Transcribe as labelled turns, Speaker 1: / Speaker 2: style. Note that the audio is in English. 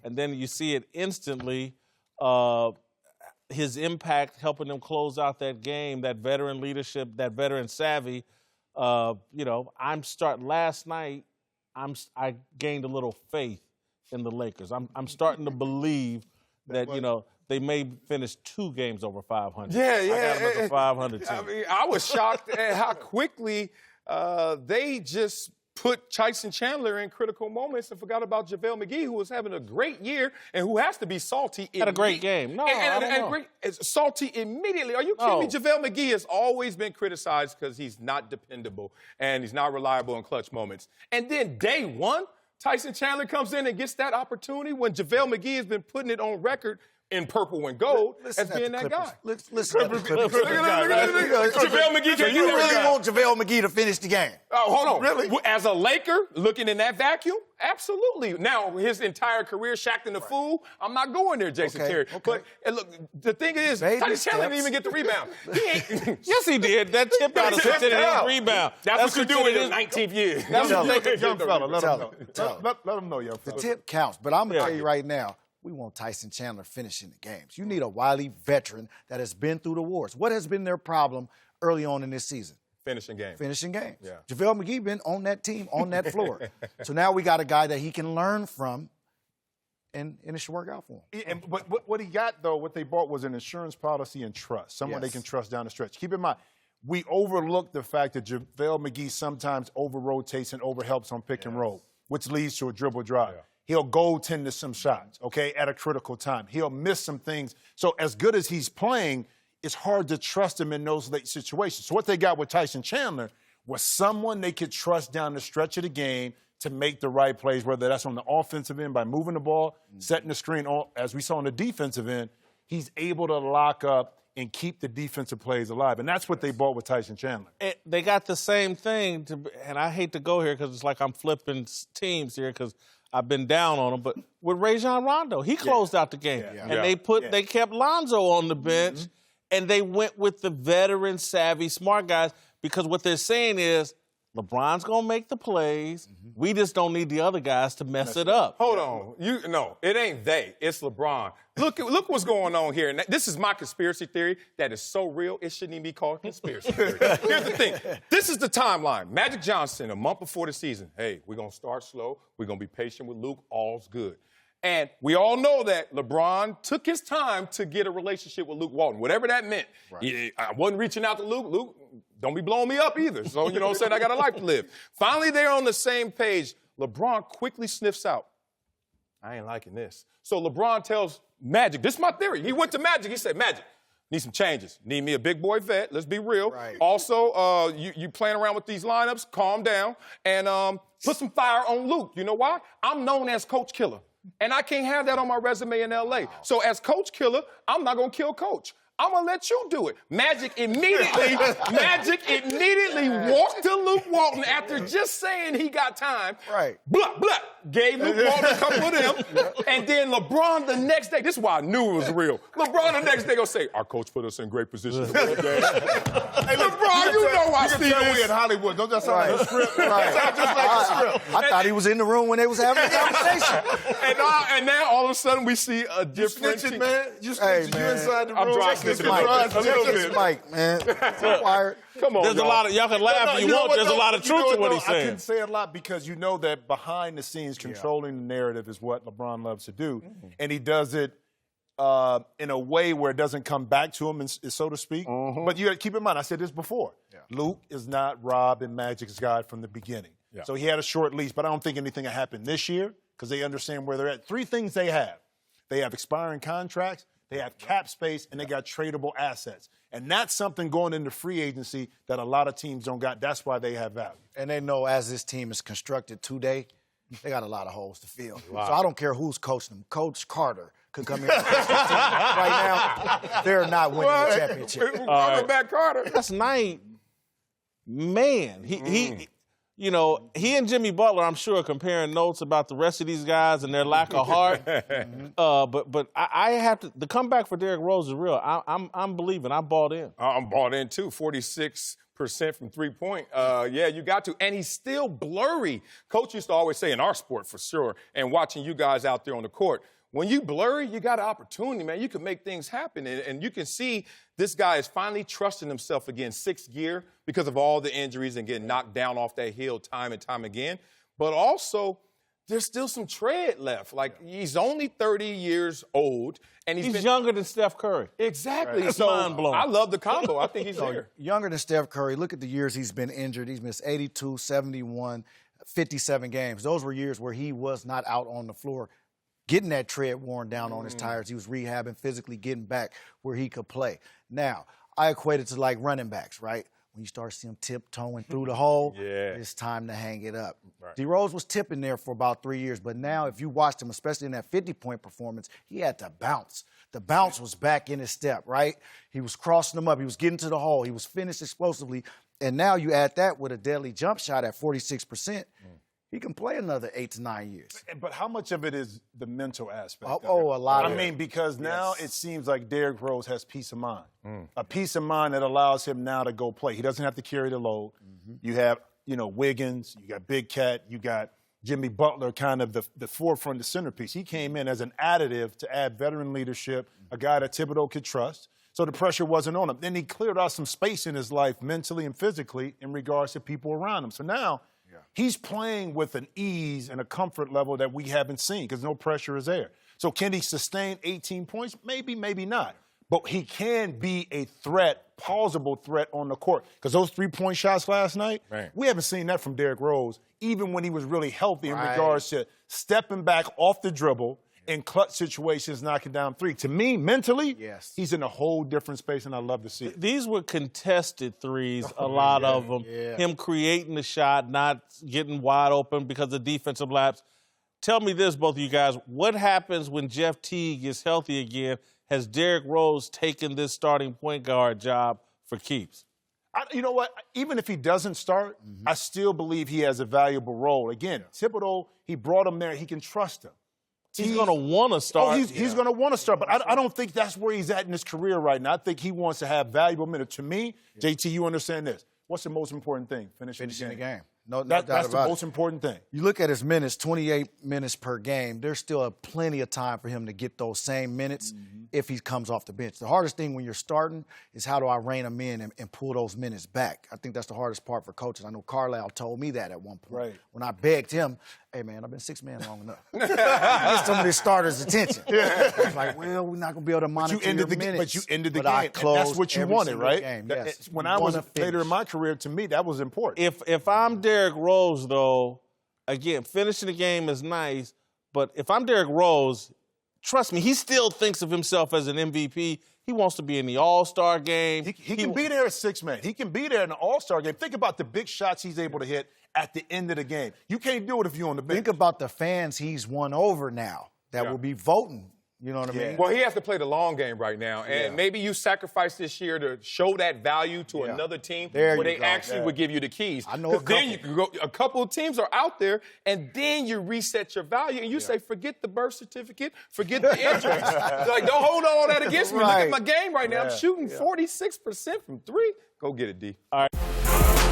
Speaker 1: and then you see it instantly. His impact helping them close out that game, that veteran leadership, that veteran savvy. Last night, I gained a little faith in the Lakers. I'm starting to believe that, they may finish 2 games over 500.
Speaker 2: Yeah.
Speaker 1: I got them as a 500 team.
Speaker 2: I mean, I was shocked at how quickly they just put Tyson Chandler in critical moments and forgot about JaVale McGee, who was having a great year and who has to be salty.
Speaker 1: Had a great game. No, I don't know.
Speaker 2: Salty immediately. Are you kidding me? JaVale McGee has always been criticized because he's not dependable and he's not reliable in clutch moments. And then day one, Tyson Chandler comes in and gets that opportunity when JaVale McGee has been putting it on record in purple and gold as being that guy.
Speaker 3: Listen to the Clippers.
Speaker 2: JaVale McGee.
Speaker 3: So you really want JaVale McGee to finish the game?
Speaker 2: Oh, hold on.
Speaker 3: Really?
Speaker 2: As a Laker, looking in that vacuum, absolutely. Now, his entire career, Shaqtin' the Fool, I'm not going there, Jason Terry.
Speaker 3: Okay.
Speaker 2: But look, the thing is, Tyson Chandler didn't even get the rebound.
Speaker 1: Yes, he did. That tip out is considered his rebound.
Speaker 2: That's what you do in his 19th year.
Speaker 4: That's what young fella. Let him know, young
Speaker 3: The
Speaker 4: fella.
Speaker 3: tip counts, but I'm going to tell you right now, we want Tyson Chandler finishing the games. You need a Wiley veteran that has been through the wars. What has been their problem early on in this season?
Speaker 2: Finishing games.
Speaker 3: Finishing games.
Speaker 2: Yeah.
Speaker 3: JaVale McGee been on that team, on that floor. So now we got a guy that he can learn from, and it should work out for him.
Speaker 4: But what he got, though, what they bought was an insurance policy and trust, someone they can trust down the stretch. Keep in mind, we overlook the fact that JaVale McGee sometimes over-rotates and over-helps on pick and roll, which leads to a dribble drive. Yeah. He'll goaltend to some shots, okay, at a critical time. He'll miss some things. So as good as he's playing, it's hard to trust him in those late situations. So what they got with Tyson Chandler was someone they could trust down the stretch of the game to make the right plays, whether that's on the offensive end by moving the ball, setting the screen, or as we saw on the defensive end, he's able to lock up and keep the defensive plays alive. And that's what they bought with Tyson Chandler.
Speaker 1: They got the same thing, and I hate to go here because it's like I'm flipping teams here because I've been down on him, but with Rajon Rondo, he closed out the game. They kept Lonzo on the bench, and they went with the veteran, savvy, smart guys because what they're saying is LeBron's going to make the plays. We just don't need the other guys to mess it up.
Speaker 2: Hold on. No, it ain't they. It's LeBron. Look what's going on here. And this is my conspiracy theory that is so real, it shouldn't even be called conspiracy theory. Here's the thing. This is the timeline. Magic Johnson, a month before the season, hey, we're going to start slow. We're going to be patient with Luke. All's good. And we all know that LeBron took his time to get a relationship with Luke Walton, whatever that meant. Right. I wasn't reaching out to Luke. Luke, don't be blowing me up either. So, you know what I'm saying? I got a life to live. Finally, they're on the same page. LeBron quickly sniffs out, I ain't liking this. So LeBron tells Magic, this is my theory. He went to Magic. He said, Magic, need some changes. Need me a big boy vet. Let's be real.
Speaker 3: Right.
Speaker 2: Also, you playing around with these lineups. Calm down. And put some fire on Luke. You know why? I'm known as Coach Killer. And I can't have that on my resume in L.A. Wow. So as Coach Killer, I'm not going to kill Coach. I'm going to let you do it. Magic immediately walked to Luke Walton after just saying he got time.
Speaker 3: Right.
Speaker 2: Blah, blah. Gave Luke Walton a couple of them. And then LeBron the next day, this is why I knew it was real. LeBron the next day going to say, our coach put us in great position to win the game. Hey, LeBron, you know I see this.
Speaker 4: We in Hollywood. Don't just sound like a script. Right. Just like a script.
Speaker 3: I thought he was in the room when they was having a conversation.
Speaker 2: and now all of a sudden we see a different
Speaker 4: team. Man. You snitching,
Speaker 3: man.
Speaker 4: You inside the room.
Speaker 2: I'm dry snitching a little bit.
Speaker 3: Mike, man. Wired.
Speaker 2: Come on,
Speaker 1: There's a lot of, y'all can laugh if you want, there's a lot of truth to what he's saying.
Speaker 4: I can say a lot because you know that behind the scenes controlling the narrative is what LeBron loves to do. And he does it in a way where it doesn't come back to him, so to speak. But you got to keep in mind, I said this before, Luke is not Rob and Magic's guy from the beginning. So he had a short leash, but I don't think anything will happen this year because they understand where they're at. 3 things they have. They have expiring contracts, they have cap space, and they got tradable assets. And that's something going into free agency that a lot of teams don't got. That's why they have value.
Speaker 3: And they know as this team is constructed today, they got a lot of holes to fill. Wow. So I don't care who's coaching them. Coach Carter could come in right now. They're not winning the championship.
Speaker 2: Back Carter.
Speaker 1: Last night, man, you know, he and Jimmy Butler, I'm sure, are comparing notes about the rest of these guys and their lack of heart. But I have to. The comeback for Derrick Rose is real. I'm believing. I bought in.
Speaker 2: I'm bought in too. 46% from 3-point. Yeah, you got to. And he's still blurry. Coach used to always say in our sport, for sure, and watching you guys out there on the court, when you blurry, you got an opportunity, man. You can make things happen. And you can see this guy is finally trusting himself again, sixth gear, because of all the injuries and getting knocked down off that hill time and time again. But also, there's still some tread left. Like, he's only 30 years old. And he's
Speaker 1: younger than Steph Curry.
Speaker 2: Exactly.
Speaker 1: Right.
Speaker 2: So
Speaker 1: mind-blowing.
Speaker 2: I love the combo. I think he's there.
Speaker 3: Younger than Steph Curry. Look at the years he's been injured. He's missed 82, 71, 57 games. Those were years where he was not out on the floor getting that tread worn down on his tires. He was rehabbing, physically getting back where he could play. Now, I equate it to like running backs, right? When you start seeing him tiptoeing through the hole, it's time to hang it up.
Speaker 2: Right.
Speaker 3: D. Rose was tipping there for about 3 years, but now if you watched him, especially in that 50-point performance, he had to bounce. The bounce was back in his step, right? He was crossing them up. He was getting to the hole. He was finished explosively. And now you add that with a deadly jump shot at 46%. He can play another 8 to 9 years.
Speaker 4: But how much of it is the mental aspect?
Speaker 3: A lot of it.
Speaker 4: I mean, because now it seems like Derrick Rose has peace of mind. A peace of mind that allows him now to go play. He doesn't have to carry the load. You have, Wiggins, you got Big Cat, you got Jimmy Butler, kind of the forefront, the centerpiece. He came in as an additive to add veteran leadership, a guy that Thibodeau could trust. So the pressure wasn't on him. Then he cleared out some space in his life, mentally and physically, in regards to people around him. So now he's playing with an ease and a comfort level that we haven't seen because no pressure is there. So can he sustain 18 points? Maybe, maybe not. But he can be a threat, plausible threat on the court. Because those 3-point shots last night, we haven't seen that from Derrick Rose, even when he was really healthy in regards to stepping back off the dribble in clutch situations, knocking down three. To me, mentally, he's in a whole different space, and I love to see it.
Speaker 1: These were contested threes, a lot of them. Him creating the shot, not getting wide open because of defensive laps. Tell me this, both of you guys. What happens when Jeff Teague is healthy again? Has Derrick Rose taken this starting point guard job for keeps?
Speaker 4: You know what? Even if he doesn't start, I still believe he has a valuable role. Again, Thibodeau, he brought him there. He can trust him.
Speaker 1: He's going to want to start.
Speaker 4: He's going to want to start, but I don't think that's where he's at in his career right now. I think he wants to have valuable minutes. To me, JT, you understand this. What's the most important thing? Finishing the game.
Speaker 3: No doubt about it.
Speaker 4: That's the most important thing.
Speaker 3: You look at his minutes, 28 minutes per game. There's still plenty of time for him to get those same minutes if he comes off the bench. The hardest thing when you're starting is how do I rein him in and pull those minutes back. I think that's the hardest part for coaches. I know Carlisle told me that at one point. When I begged him, hey, man, I've been 6-man long enough. Get some of these starters' attention. It's like, well, we're not going to be able to monitor your minutes.
Speaker 4: But you ended the game. And that's what you wanted, right? When I was later in my career, to me, that was important.
Speaker 1: If I'm Derrick Rose, though, again, finishing the game is nice, but if I'm Derrick Rose, trust me, he still thinks of himself as an MVP. He wants to be in the All-Star game.
Speaker 4: He can be there as 6-man. He can be there in the All-Star game. Think about the big shots he's able to hit at the end of the game. You can't do it if you're on the bench.
Speaker 3: Think about the fans he's won over now that will be voting. You know what I mean?
Speaker 2: Well, he has to play the long game right now. And maybe you sacrifice this year to show that value to another team where they actually would give you the keys.
Speaker 3: I know a couple.
Speaker 2: Then you can go, a couple of teams are out there, and then you reset your value, and you say, forget the birth certificate, forget the entrance. Like, don't hold all that against me. Look at my game right now. I'm shooting 46% from 3. Go get it, D.
Speaker 1: All right.